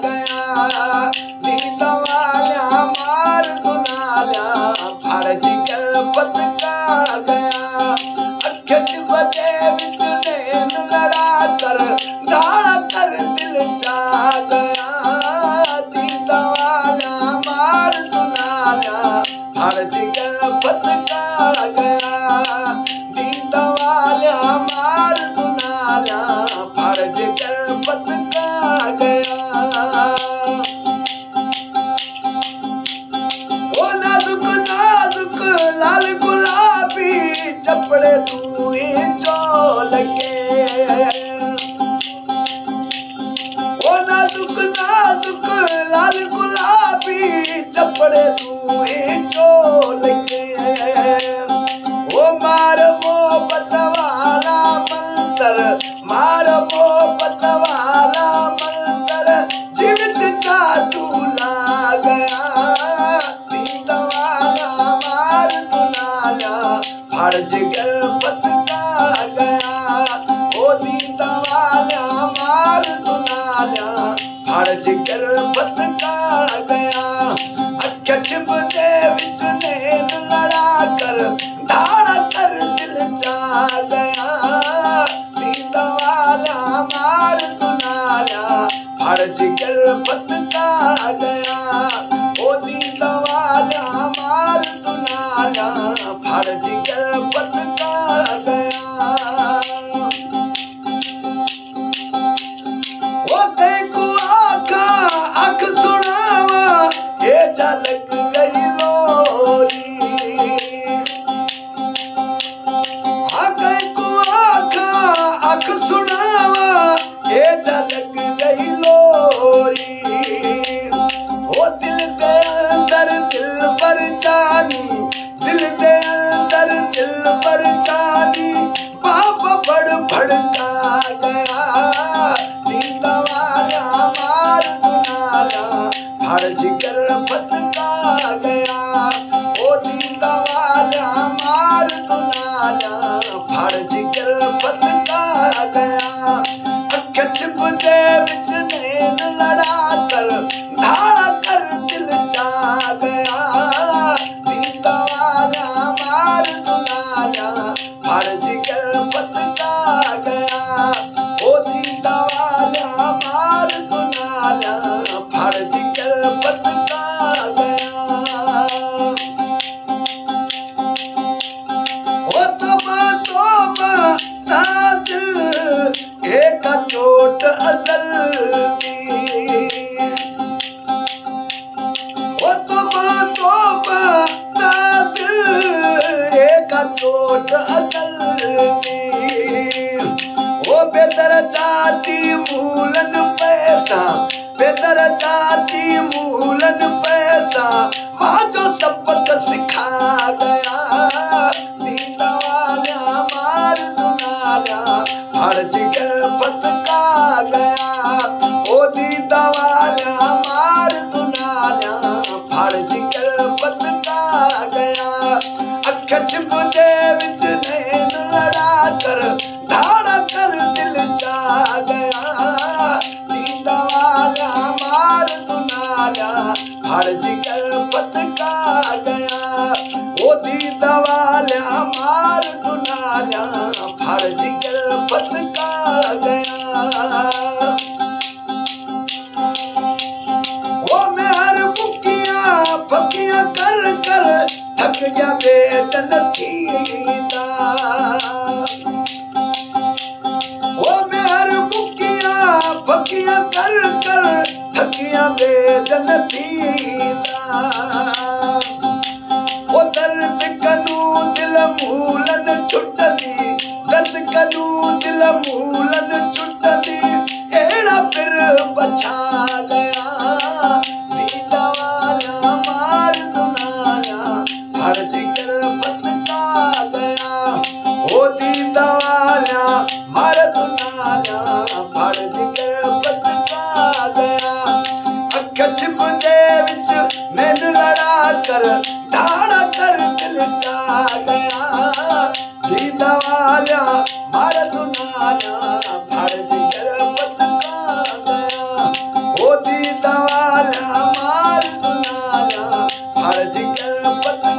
गया दीद वाल्या मार दुनाल्या फाड़ जिगर पतका गया अखच बजे विच नैन लड़ा कर धाड़ा कर दिल चा गया दीद वाल्या मार दुनाल्या फाड़ जिगर पतका गया दीद वाल्या मार दुनाल्या फाड़ जिगर पतका गया ओ नाजुक नाजुक लाल गुलाबी चपड़े तू ही चोल के ओ नाजुक नाजुक लाल गुलाबी चपड़े तू ही चोल के ओ मार मोहब्बत वाला मंतर मार मोहब्बत वाला मंतर जीवित का दूल्हा गया दीद वाला मार दुनाल्या फाड़ जिगर पतका गया ओ दीद वाला मार दुनाल्या फाड़ जिगर पतका गया अखच बजे विच नैन लड़ा कर धाड़ा कर दिल चा गया दीद वाला मार दुनाल्या फाड़ जिगर पतका गया ओ दीद वाला मार दुनाल्या फाड़ जिगर पतका गया ओ देखो आखा आख सुनावा ये झलक गई लोरी आगे को आखा आख सुनावा ये झलक गई लोरी ओ दिल के अंदर दिल पर जानी दिल के अंदर दिल पर जानी बाप बड़ भड़का गया दीद वाला मार दुनाल्या फाड़ जिगर पतका गया ओ दीद वाला मार दुनाल्या फाड़ जिगर पतका गया अखच बुझे विच नैन लड़ा कर धाड़ा कर दिल चा गया दीद वाला मार दुनाल्या फाड़ जिगर पतका गया ओ दीद वाला मार दुनाल्या फाड़ जिगर पतका गया ओ तोबा ताज एक चोट असल दी ओ तोबा ताज एक चोट असल दी ओ बेदर जाती मूलन पैसा बेदर जाती मूलन पैसा वहाँ जो सबक सिखा गया दीद वाला मार दुनाल्या फाड़ जिगर पतका गया ओ दीद वाला मार दुनाल्या फाड़ जिगर पतका गया अखच बुझे विच नैन लड़ा कर धाड़ा कर दिल चा गया दीद वाला मार दुनाल्या फाड़ जिगर पतका गया ओ दीद वाला मार दुनाल्या फाड़ जिगर पतका गया ओ मैं हर बुकियां फकियां कर कर थक गया बेचन थीदा ओ मैं हर बुकियां फकियां कर कर थकियां बेचन थीदा ओ दर्द कनू दिल मूलन छुटदी दर्द कनू दिल मूलन छुटदी एड़ा फिर बचा गया दीद वाला मार दुनाल्या फाड़ जिगर पतका गया ओ दीद वाला मार दुनाल्या फाड़ जिगर पतका गया अखच बुझे विच नैन लड़ा कर धाड़ा कर दिल चा गया दीद वाला मार दुनाल्या फाड़ जिगर पतका गया ओ दी ਪਤ